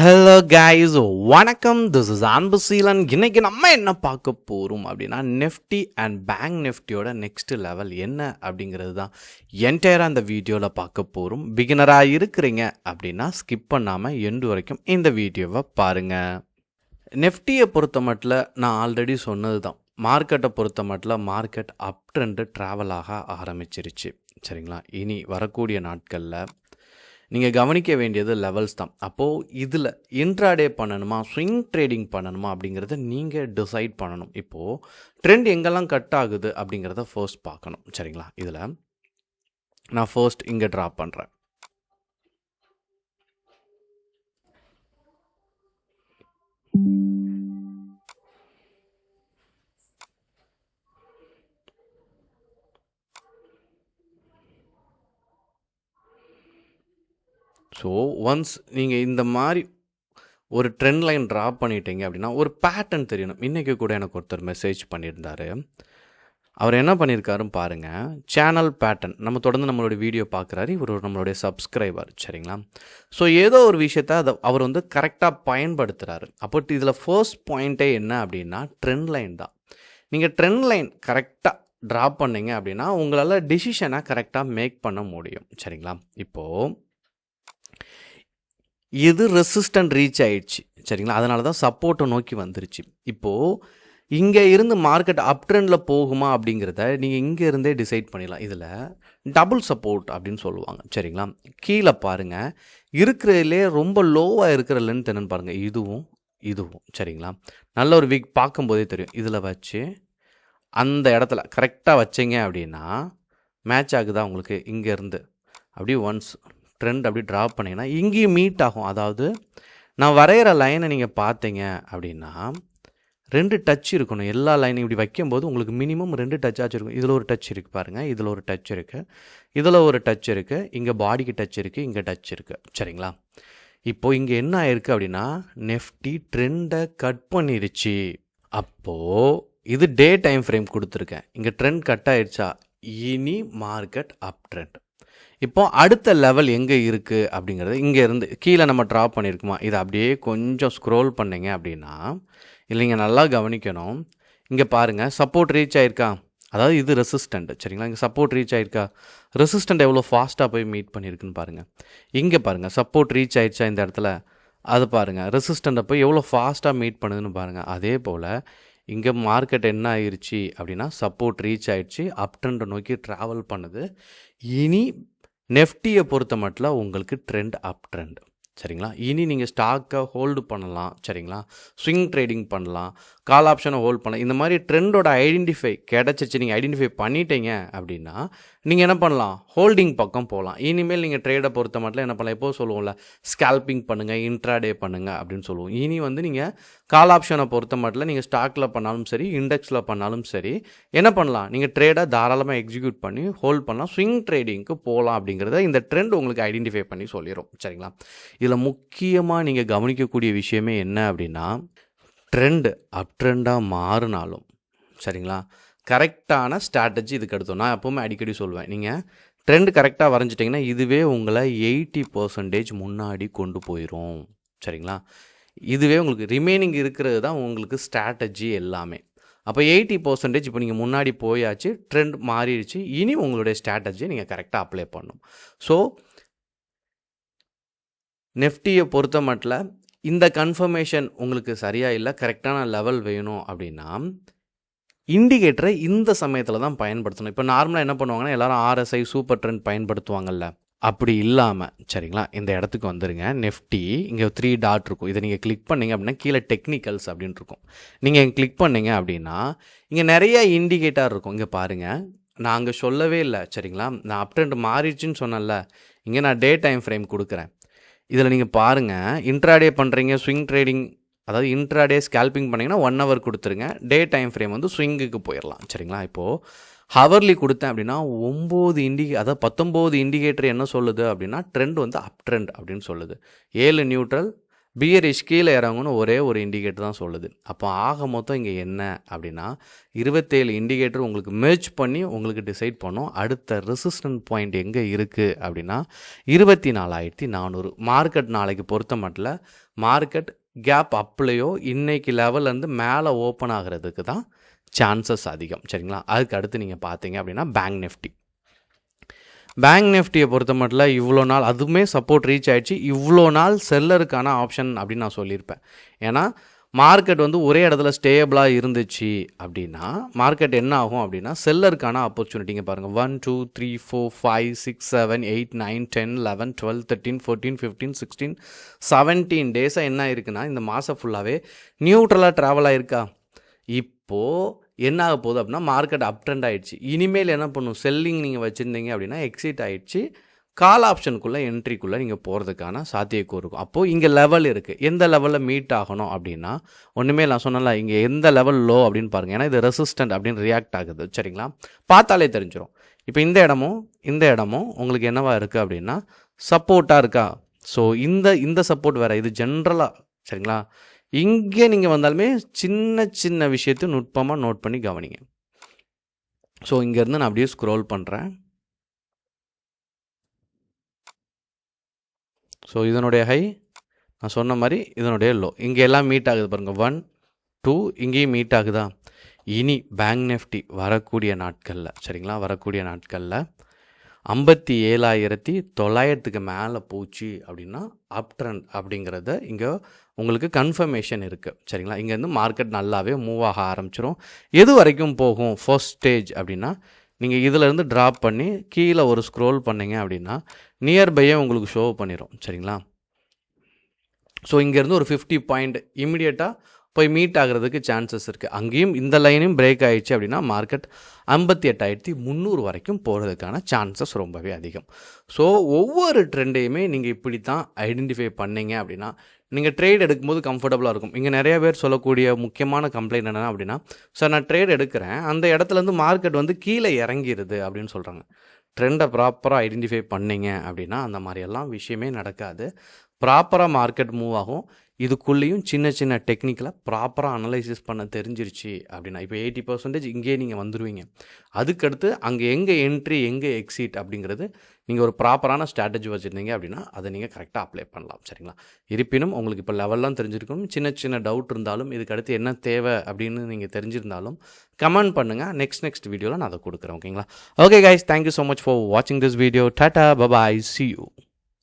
Hello guys, வணக்கம். This is Anbuseelan. இன்னைக்கு நம்ம என்ன பார்க்க போகிறோம் அப்படின்னா, நிஃப்டி அண்ட் பேங்க் நிஃப்டியோட நெக்ஸ்ட் லெவல் என்ன அப்படிங்கிறது தான் என்டையராக அந்த வீடியோவில் பார்க்க போகிறோம். பிகினராக இருக்கிறீங்க அப்படின்னா ஸ்கிப் பண்ணாமல் எண்டு வரைக்கும் இந்த வீடியோவை பாருங்கள். நிஃப்டியை பொறுத்த மட்டும் நான் ஆல்ரெடி சொன்னது தான், மார்க்கெட்டை பொறுத்த மட்டும் மார்க்கெட் அப் ட்ரெண்டு ட்ராவல் ஆக ஆரம்பிச்சிருச்சு. சரிங்களா? இனி வரக்கூடிய நாட்களில் நீங்கள் கவனிக்க வேண்டியது லெவல்ஸ் தான். அப்போது இதில் இன்ட்ராடே பண்ணணுமா, ஸ்விங் ட்ரேடிங் பண்ணணுமா அப்படிங்கிறத நீங்கள் டிசைட் பண்ணணும். இப்போது ட்ரெண்ட் எங்கெல்லாம் கட் ஆகுது அப்படிங்கிறத ஃபர்ஸ்ட் பார்க்கணும். சரிங்களா? இதில் நான் ஃபர்ஸ்ட் இங்கே ட்ரா பண்ணுறேன். ஸோ ஒன்ஸ் நீங்கள் இந்த மாதிரி ஒரு ட்ரெண்ட் லைன் ட்ரா பண்ணிட்டீங்க அப்படின்னா ஒரு பேட்டர்ன் தெரியணும். இன்றைக்கி கூட எனக்கு ஒருத்தர் மெசேஜ் பண்ணியிருந்தார். அவர் என்ன பண்ணியிருக்காருன்னு பாருங்கள். சேனல் பேட்டர்ன் நம்ம தொடர்ந்து நம்மளுடைய வீடியோ பார்க்குறாரு. இவர் நம்மளுடைய சப்ஸ்கிரைபர். சரிங்களா? ஸோ ஏதோ ஒரு விஷயத்தை அவர் கரெக்டாக பயன்படுத்துகிறாரு. அப்போ இதில் ஃபர்ஸ்ட் பாயிண்ட்டே என்ன அப்படின்னா ட்ரெண்ட் லைன் தான். நீங்கள் ட்ரெண்ட் லைன் கரெக்டாக ட்ரா பண்ணிங்க அப்படின்னா உங்களால் டிசிஷனை கரெக்டாக மேக் பண்ண முடியும். சரிங்களா? இப்போது இது ரெசிஸ்டன்ட் ரீச் ஆயிடுச்சு. சரிங்களா? அதனால தான் சப்போர்ட்டை நோக்கி வந்துருச்சு. இப்போது இங்கே இருந்து மார்க்கெட் அப் ட்ரெண்டில் போகுமா அப்படிங்கிறத நீங்கள் இங்கே இருந்தே டிசைட் பண்ணிடலாம். இதில் டபுள் சப்போர்ட் அப்படின்னு சொல்லுவாங்க. சரிங்களா? கீழே பாருங்கள், இருக்கிறதுலே ரொம்ப லோவாக இருக்கிற லென்த் என்னென்னு பாருங்கள். இதுவும் சரிங்களா? நல்ல ஒரு வீக் பார்க்கும்போதே தெரியும். இதில் வச்சு அந்த இடத்துல கரெக்டாக வச்சிங்க அப்படின்னா மேட்ச் ஆகுதா உங்களுக்கு? இங்கேருந்து அப்படியே ஒன்ஸ் ட்ரெண்ட் அப்படி ட்ராப் பண்ணிங்கன்னா இங்கேயும் மீட் ஆகும். அதாவது நான் வரைகிற லைனை நீங்கள் பார்த்தீங்க அப்படின்னா 2 டச் இருக்கணும். எல்லா லைனையும் இப்படி வைக்கும்போது உங்களுக்கு மினிமம் 2 டச் ஆச்சு இருக்கும். இதில் ஒரு டச் இருக்குது பாருங்கள், இதில் ஒரு டச் இருக்குது, இதில் ஒரு டச் இருக்குது, இங்கே பாடிக்கு டச் இருக்குது, இங்கே டச் இருக்குது. சரிங்களா? இப்போது இங்கே என்ன ஆயிருக்கு அப்படின்னா நிஃப்டி ட்ரெண்டை கட் பண்ணிருச்சு. அப்போது இது டே டைம் ஃப்ரேம் கொடுத்துருக்கேன். இங்கே ட்ரெண்ட் கட் ஆயிடுச்சா? இனி மார்க்கெட் அப் ட்ரெண்ட். இப்போ அடுத்த லெவல் எங்கே இருக்குது அப்படிங்கிறது இங்கே இருந்து கீழே நம்ம ட்ராப் பண்ணியிருக்குமா, இதை அப்படியே கொஞ்சம் ஸ்க்ரோல் பண்ணிங்க அப்படின்னா இல்லைங்க, நல்லா கவனிக்கணும். இங்கே பாருங்கள், சப்போர்ட் ரீச் ஆயிருக்கா? அதாவது இது ரெசிஸ்டண்ட். சரிங்களா? இங்கே சப்போர்ட் ரீச் ஆயிருக்கா? ரெசிஸ்டண்ட் எவ்வளோ ஃபாஸ்ட்டாக போய் மீட் பண்ணியிருக்குன்னு பாருங்கள். இங்கே பாருங்கள், சப்போர்ட் ரீச் ஆயிடுச்சா இந்த இடத்துல? அது பாருங்கள், ரெசிஸ்டண்ட்டை போய் எவ்வளோ ஃபாஸ்ட்டாக மீட் பண்ணுதுன்னு பாருங்கள். அதே போல் இங்கே மார்க்கெட் என்ன ஆயிடுச்சு அப்படின்னா சப்போர்ட் ரீச் ஆயிடுச்சு, அப் ட்ரெண்டை நோக்கி ட்ராவல் பண்ணுது. இனி நிஃப்டியை பொறுத்த மட்டும் உங்களுக்கு ட்ரெண்ட் அப் ட்ரெண்ட். சரிங்களா? இனி நீங்கள் ஸ்டாக்கை ஹோல்டு பண்ணலாம். சரிங்களா? ஸ்விங் ட்ரேடிங் பண்ணலாம், கால் ஆப்ஷனை ஹோல்ட் பண்ணலாம். இந்த மாதிரி ட்ரெண்டோட ஐடென்டிஃபை கிடச்சிச்சு, நீங்கள் ஐடென்டிஃபை பண்ணிட்டீங்க அப்படின்னா நீங்கள் என்ன பண்ணலாம்? ஹோல்டிங் பக்கம் போகலாம். இனிமேல் நீங்கள் ட்ரேடை பொறுத்த மட்டும் என்ன பண்ணலாம்? எப்போ சொல்லுவோம்ல, ஸ்கேல்பிங் பண்ணுங்கள், இன்ட்ராடே பண்ணுங்கள் அப்படின்னு சொல்லுவோம். இனி நீங்கள் கால் ஆப்ஷனை பொறுத்த மட்டும் நீங்கள் ஸ்டாக்கில் பண்ணாலும் சரி, இண்டெக்ஸில் பண்ணாலும் சரி, என்ன பண்ணலாம்? நீங்கள் ட்ரேடை தாராளமாக எக்ஸிக்யூட் பண்ணி ஹோல்ட் பண்ணலாம், ஸ்விங் ட்ரேடிங்க்கு போகலாம் அப்படிங்கிறத இந்த ட்ரெண்ட் உங்களுக்கு ஐடென்டிஃபை பண்ணி சொல்லிடும். சரிங்களா? இதில் முக்கியமாக நீங்கள் கவனிக்கக்கூடிய விஷயமே என்ன அப்படின்னா ட்ரெண்டு அப் ட்ரெண்டாக மாறினாலும் சரிங்களா, கரெக்டான ஸ்ட்ராட்டஜி இதுக்கு எடுத்தோம். நான் எப்போவுமே அடிக்கடி சொல்லுவேன், நீங்கள் ட்ரெண்ட் கரெக்டாக வரைஞ்சிட்டிங்கன்னா இதுவே உங்களை 80% முன்னாடி கொண்டு போயிடும். சரிங்களா? இதுவே உங்களுக்கு ரிமைனிங் இருக்கிறது தான் உங்களுக்கு ஸ்ட்ராட்டஜி எல்லாமே. அப்போ 80% இப்போ நீங்கள் முன்னாடி போயாச்சு, ட்ரெண்ட் மாறிடுச்சு. இனி உங்களுடைய ஸ்ட்ராட்டஜியை நீங்கள் கரெக்டாக அப்ளை பண்ணணும். ஸோ நிஃப்டியை பொறுத்த மட்டும் இந்த கன்ஃபர்மேஷன் உங்களுக்கு சரியாக இல்லை, கரெக்டான லெவல் வேணும் அப்படின்னா இண்டிகேட்டரை இந்த சமயத்தில் தான் பயன்படுத்தணும். இப்போ நார்மலாக என்ன பண்ணுவாங்கன்னா எல்லாரும் RSI சூப்பர் ட்ரெண்ட் பயன்படுத்துவாங்கல்ல, அப்படி இல்லாமல் சரிங்களா இந்த இடத்துக்கு வந்துடுங்க. நிஃப்டி இங்கே 3 டாட் இருக்கும். இதை நீங்கள் கிளிக் பண்ணிங்க அப்படின்னா கீழே டெக்னிக்கல்ஸ் அப்படின்னு இருக்கும். நீங்கள் கிளிக் பண்ணிங்க அப்படின்னா இங்கே நிறைய இண்டிகேட்டர் இருக்கும். இங்கே பாருங்கள், நான் அங்கே சொல்லவே இல்லை. சரிங்களா? நான் அப் ட்ரெண்ட் மாறிடுச்சுன்னு சொன்னேன்ல, இங்கே நான் டே டைம் ஃப்ரேம் கொடுக்குறேன். இதில் நீங்கள் பாருங்கள், இன்ட்ராடே பண்ணுறீங்க, ஸ்விங் ட்ரேடிங் அதாவது இன்ட்ராடே ஸ்கேல்பிங் பண்ணிங்கன்னா 1 hour கொடுத்துருங்க. டே டைம் ஃப்ரேம் ஸ்விங்குக்கு போயிடலாம். சரிங்களா? இப்போது ஹவர்லி கொடுத்தேன் அப்படின்னா 9 அதாவது 19 இண்டிகேட்டர் என்ன சொல்லுது அப்படின்னா ட்ரெண்ட் அப் ட்ரெண்ட் அப்படின்னு சொல்லுது. 7 நியூட்ரல், பியரிஷ் கீழே இறங்கணும்னு ஒரே ஒரு இண்டிகேட்டர் தான் சொல்லுது. அப்போ ஆக மொத்தம் இங்கே என்ன அப்படின்னா 27 இண்டிகேட்டர் உங்களுக்கு மெர்ஜ் பண்ணி உங்களுக்கு டிசைட் பண்ணோம் அடுத்த ரெசிஸ்டன்ட் பாயிண்ட் எங்கே இருக்குது அப்படின்னா 24,400. மார்க்கெட் நாளைக்கு பொறுத்த மட்டும் மார்க்கெட் கேப் அப்லையோ இன்னைக்கு லெவல்லேருந்து மேலே ஓப்பன் ஆகிறதுக்கு தான் சான்சஸ் அதிகம். சரிங்களா? அதுக்கு அடுத்து நீங்கள் பார்த்தீங்க அப்படின்னா பேங்க் நிஃப்டியை பொறுத்த மட்டும் இவ்வளோ நாள் அதுவுமே சப்போர்ட் ரீச் ஆகிடுச்சு. இவ்வளோ நாள் செல்லருக்கான ஆப்ஷன் அப்படின்னு நான் சொல்லியிருப்பேன். ஏன்னா மார்க்கெட் வந்து ஒரே இடத்துல ஸ்டேபிளாக இருந்துச்சு அப்படின்னா மார்க்கெட் என்ன ஆகும் அப்படின்னா செல்லருக்கான ஆப்பர்ச்சுனிட்டிங்க பாருங்கள். 1 2 3 4 5 6 7 8 9 10 11 12 13 14 15 16 17 டேஸாக என்ன இருக்குன்னா இந்த மாதம் ஃபுல்லாகவே நியூட்ரலாக ட்ராவல் ஆகிருக்கா. இப்போது என்ன ஆக போகுது அப்படின்னா மார்க்கெட் அப் ட்ரெண்ட் ஆகிடுச்சு. இனிமேல் என்ன பண்ணும், செல்லிங் நீங்கள் வச்சுருந்தீங்க அப்படின்னா எக்ஸிட் ஆகிடுச்சு, கால் ஆப்ஷனுக்குள்ளே என்ட்ரிக்குள்ளே நீங்கள் போகிறதுக்கான சாத்தியக்கூறு இருக்கும். அப்போது இங்கே லெவல் இருக்குது. எந்த லெவலில் மீட் ஆகணும் அப்படின்னா ஒன்றுமே நான் சொன்னல இங்கே எந்த லெவல் லோ அப்படின்னு பாருங்கள். ஏன்னா இது ரெசிஸ்டன்ட் அப்படின்னு ரியாக்ட் ஆகுது. சரிங்களா? பார்த்தாலே தெரிஞ்சிடும். இப்போ இந்த இடமும் உங்களுக்கு என்னவா இருக்குது அப்படின்னா சப்போர்ட்டாக இருக்கா. ஸோ இந்த சப்போர்ட் வேறு, இது ஜென்ரலாக. சரிங்களா? இங்கே நீங்கள் வந்தாலுமே சின்ன விஷயத்தை நுட்பமாக நோட் பண்ணி கவனிங்க. ஸோ இங்கேருந்து நான் அப்படியே ஸ்க்ரோல் பண்ணுறேன். ஸோ இதனுடைய ஹை நான் சொன்ன மாதிரி இதனுடைய லோ இங்கே எல்லாம் மீட் ஆகுது பாருங்கள். 1 2 இங்கேயும் மீட் ஆகுதா. இனி பேங்க் நிஃப்டி வரக்கூடிய நாட்களில், சரிங்களா, வரக்கூடிய நாட்களில் 57,900க்கு மேலே போச்சு அப்படின்னா அப் ட்ரெண்ட் அப்படிங்கிறத இங்கே உங்களுக்கு கன்ஃபர்மேஷன் இருக்குது. சரிங்களா? இங்கேருந்து மார்க்கெட் நல்லாவே மூவ் ஆக ஆரம்பிச்சிடும். எது வரைக்கும் போகும் ஃபர்ஸ்ட் ஸ்டேஜ் அப்படின்னா நீங்கள் இதிலேருந்து ட்ராப் பண்ணி கீழே ஒரு ஸ்க்ரோல் பண்ணிங்க அப்படின்னா நியர்பையே உங்களுக்கு ஷோ பண்ணிடும். சரிங்களா? ஸோ இங்கேருந்து ஒரு 50 பாயிண்ட் இமிடியேட்டாக போய் மீட் ஆகிறதுக்கு சான்சஸ் இருக்குது. அங்கேயும் இந்த லைனையும் பிரேக் ஆகிடுச்சு அப்படின்னா மார்க்கெட் 58,300 வரைக்கும் போகிறதுக்கான சான்சஸ் ரொம்பவே அதிகம். ஸோ ஒவ்வொரு ட்ரெண்டையுமே நீங்கள் இப்படி தான் ஐடென்டிஃபை பண்ணிங்க அப்படின்னா நீங்கள் ட்ரேட் எடுக்கும்போது கம்ஃபர்டபுளாக இருக்கும். இங்கே நிறைய பேர் சொல்லக்கூடிய முக்கியமான கம்ப்ளைண்ட் என்னென்னா அப்படின்னா, சார் நான் ட்ரேட் எடுக்கிறேன், அந்த இடத்துலேருந்து மார்க்கெட் வந்து கீழே இறங்கிடுது அப்படின்னு சொல்கிறாங்க. ட்ரெண்டை ப்ராப்பராக ஐடென்டிஃபை பண்ணிங்க அப்படின்னா அந்த மாதிரியெல்லாம் விஷயமே நடக்காது. ப்ராப்பராக மார்க்கெட் மூவ் ஆகும். இதுக்குள்ளேயும் சின்ன டெக்னிக்கலாக ப்ராப்பராக அனலைசிஸ் பண்ண தெரிஞ்சிருச்சு அப்படின்னா இப்போ 80% இங்கேயே நீங்கள் வந்துடுவீங்க. அதுக்கடுத்து அங்கே எங்கே என்ட்ரி எங்கே எக்ஸிட் அப்படிங்கிறது நீங்கள் ஒரு ப்ராப்பரான ஸ்ட்ராட்டஜி வச்சுருந்தீங்க அப்படின்னா அதை நீங்கள் கரெக்டாக அப்ளை பண்ணலாம். சரிங்களா? இருப்பினும் உங்களுக்கு இப்போ லெவல்லாம் தெரிஞ்சிருக்கணும். சின்ன டவுட் இருந்தாலும் இதுக்கு அடுத்து என்ன தேவை அப்படின்னு நீங்கள் தெரிஞ்சிருந்தாலும் கமெண்ட் பண்ணுங்கள். நெக்ஸ்ட் வீடியோவில் நான் அதை கொடுக்குறேன். ஓகேங்களா? Okay guys, thank you so much for வாட்சிங் this video. Tata, bye bye, see you.